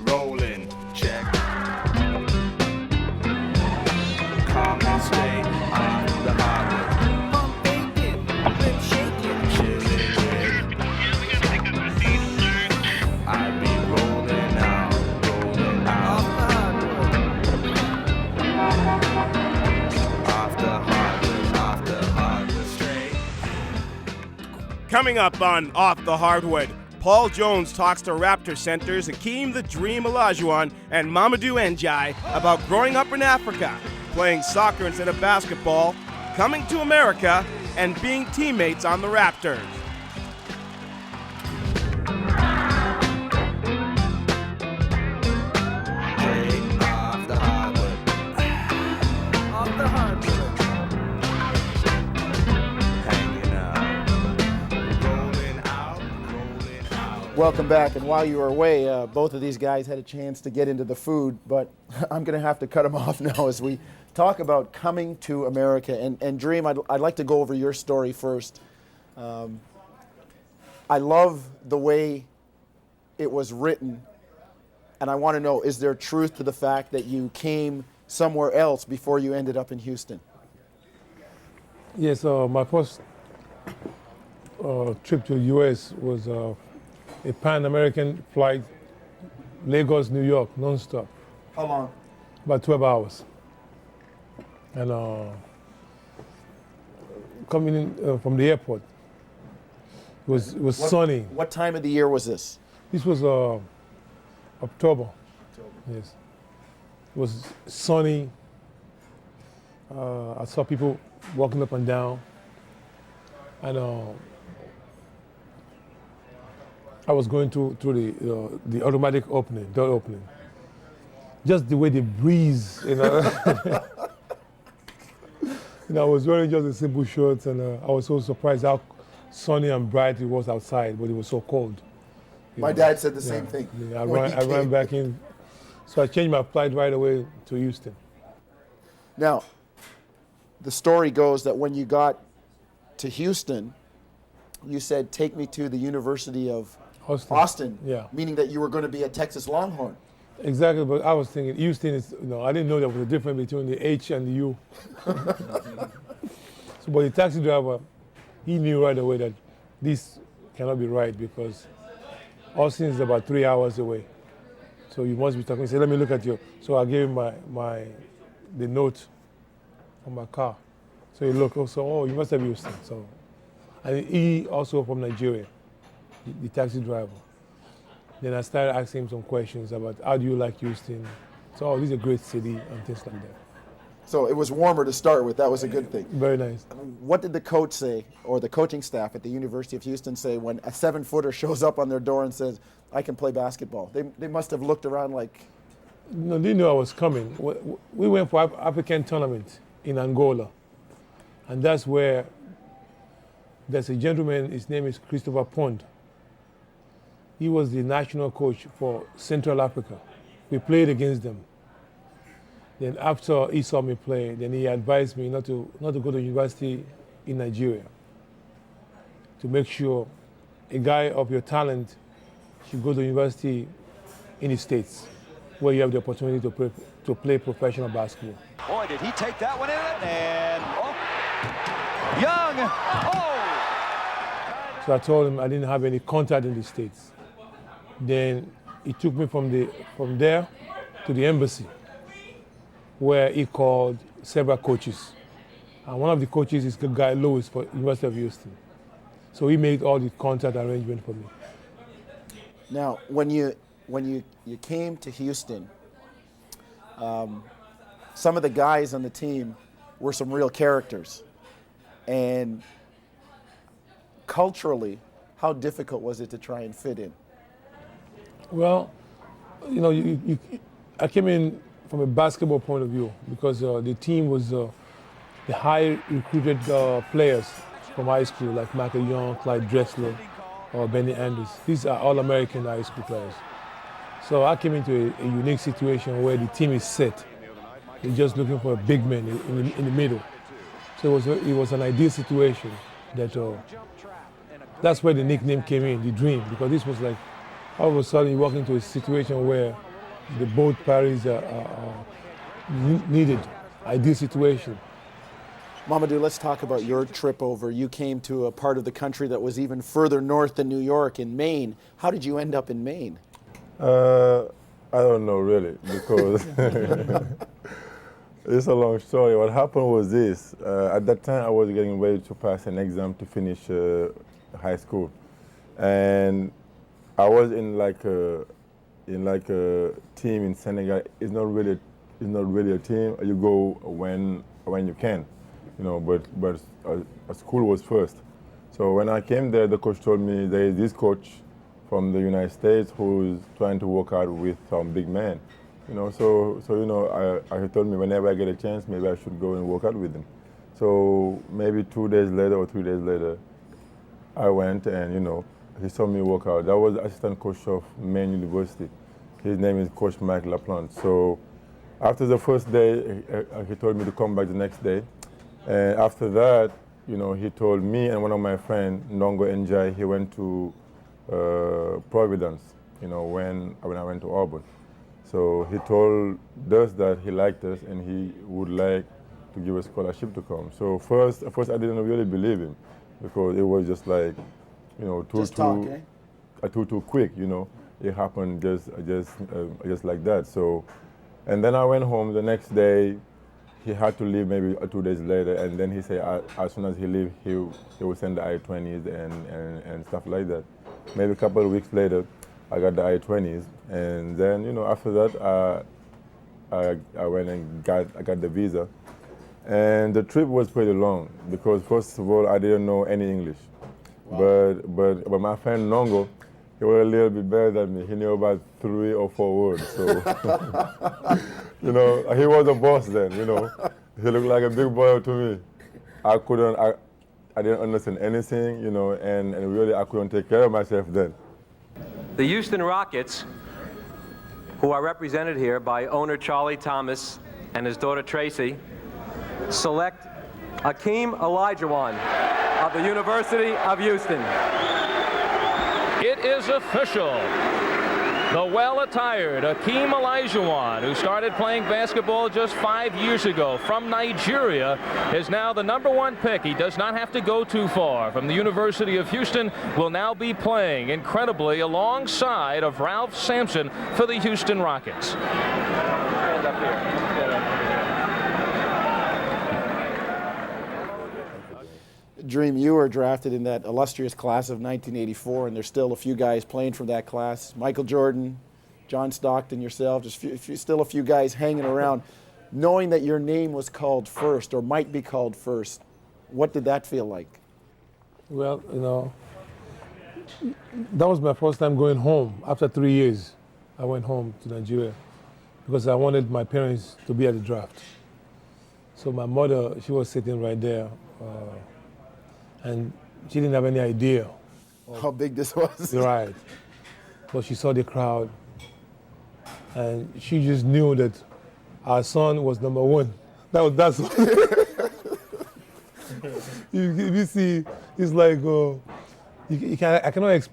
rolling, check. Come and stay on the hardwood. Pump bacon, rib shaking, chillin' with. I be rolling out off the hardwood. Off the hardwood straight. Coming up on Off the Hardwood, Paul Jones talks to Raptor centers Hakeem the Dream Olajuwon and Mamadou Njai about growing up in Africa, playing soccer instead of basketball, coming to America, and being teammates on the Raptors. Hey, off the hardwood. Off the hardwood. Hanging out. Rolling out. Welcome back, and while you were away, both of these guys had a chance to get into the food, but I'm going to have to cut them off now as we talk about coming to America. And Dream, I'd like to go over your story first. I love the way it was written, and I want to know, is there truth to the fact that you came somewhere else before you ended up in Houston? Yes, my first trip to the U.S. was a Pan-American flight, Lagos, New York, non-stop. How long? About 12 hours. And coming in from the airport, it was sunny. What time of the year was this? This was October. Yes. It was sunny. I saw people walking up and down. And I was going through the automatic door opening. Just the way the breeze, I was wearing just a simple shorts, and I was so surprised how sunny and bright it was outside, but it was so cold. My dad said the same thing. Yeah, I ran back in. So I changed my flight right away to Houston. Now, the story goes that when you got to Houston, you said, take me to the University of Austin, yeah. Meaning that you were going to be a Texas Longhorn. Exactly, but I was thinking Houston is, I didn't know there was a difference between the H and the U. But the taxi driver, he knew right away that this cannot be right because Austin is about 3 hours away. So you must be talking. He said, let me look at you. So I gave him the note on my car. So he looked, oh, you must have Houston. So, and he also from Nigeria, the taxi driver. Then I started asking him some questions about how do you like Houston? So, this is a great city and things like that. So it was warmer to start with. That was a good thing. Very nice. What did the coach say, or the coaching staff at the University of Houston say when a 7-footer shows up on their door and says, I can play basketball? They must have looked around like... No, they knew I was coming. We went for African tournament in Angola. And that's where there's a gentleman, his name is Christopher Pond. He was the national coach for Central Africa. We played against them. Then after he saw me play, then he advised me not to go to university in Nigeria. To make sure a guy of your talent should go to university in the States, where you have the opportunity to play professional basketball. Boy, did he take that one in, and Young, So I told him I didn't have any contact in the States. Then he took me from there to the embassy, where he called several coaches. And one of the coaches is the guy Lewis for University of Houston. So he made all the contact arrangement for me. Now, when you came to Houston, some of the guys on the team were some real characters. And culturally, how difficult was it to try and fit in? Well, I came in from a basketball point of view because the team was the high recruited players from high school, like Michael Young, Clyde Drexler, or Benny Andrews. These are all American high school players. So I came into a unique situation where the team is set. They're just looking for a big man in the middle. So it was an ideal situation that's where the nickname came in, the Dream, because this was like all of a sudden you walk into a situation where the both parties are needed. Ideal situation. Mamadou, let's talk about your trip over. You came to a part of the country that was even further north than New York, in Maine. How did you end up in Maine? I don't know really, because it's a long story. What happened was this. At that time, I was getting ready to pass an exam to finish high school. And I was in like a team in Senegal. It's not really a team. You go when you can, you know. But school was first. So when I came there, the coach told me there is this coach from the United States who's trying to work out with some big men, you know. So you know, he told me whenever I get a chance, maybe I should go and work out with him. So maybe 2 days later or 3 days later, I went and, you know, he saw me work out. That was the assistant coach of Maine University. His name is Coach Mike LaPlante. So after the first day, he told me to come back the next day. And after that, you know, he told me and one of my friends, Ndongo Njai, he went to Providence, you know, when I went to Auburn. So he told us that he liked us and he would like to give a scholarship to come. So first I didn't really believe him, because it was just like, you know, too quick, you know. It happened just like that. So, and then I went home the next day. He had to leave maybe 2 days later, and then he said as soon as he leave, he will send the I-20s and stuff like that. Maybe a couple of weeks later, I got the I-20s, and then, you know, after that, I went and got the visa. And the trip was pretty long, because first of all, I didn't know any English. Wow. But my friend Nongo, he was a little bit better than me. He knew about 3 or 4 words. So, you know, he was a boss then, you know. He looked like a big boy to me. I didn't understand anything, you know, and really I couldn't take care of myself then. The Houston Rockets, who are represented here by owner Charlie Thomas and his daughter Tracy, select Hakeem Olajuwon of the University of Houston. It is official. The well-attired Hakeem Olajuwon, who started playing basketball just 5 years ago from Nigeria, is now the #1 pick. He does not have to go too far. From the University of Houston, will now be playing, incredibly, alongside of Ralph Sampson for the Houston Rockets. Stand up here. Stand up here. Dream, you were drafted in that illustrious class of 1984, and there's still a few guys playing from that class. Michael Jordan, John Stockton, yourself, just still a few guys hanging around. Knowing that your name was called first, or might be called first, what did that feel like? Well, you know, that was my first time going home. After 3 years, I went home to Nigeria because I wanted my parents to be at the draft. So my mother, she was sitting right there. And she didn't have any idea how big this was. Right. But she saw the crowd, and she just knew that our son was #1. That's what you see, it's like I cannot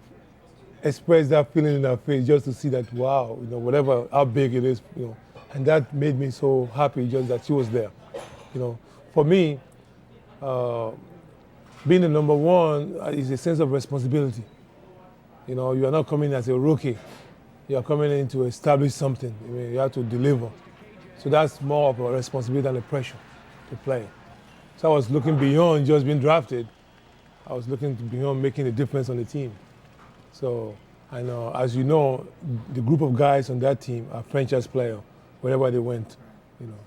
express that feeling in her face, just to see that, wow, you know, whatever, how big it is, you know, and that made me so happy, just that she was there. You know, for me, being the #1 is a sense of responsibility. You know, you are not coming as a rookie. You are coming in to establish something. I mean, you have to deliver. So that's more of a responsibility than a pressure to play. So I was looking beyond just being drafted. I was looking beyond making a difference on the team. So, and as you know, the group of guys on that team are franchise players wherever they went, you know.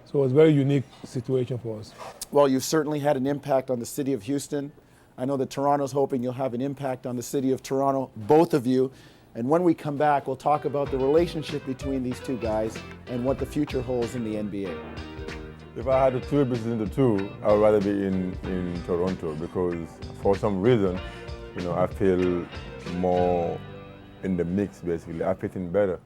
So it was a very unique situation for us. Well, you've certainly had an impact on the city of Houston. I know that Toronto's hoping you'll have an impact on the city of Toronto, both of you. And when we come back, we'll talk about the relationship between these two guys and what the future holds in the NBA. If I had to choose between the two, I would rather be in Toronto, because for some reason, you know, I feel more in the mix, basically. I fit in better.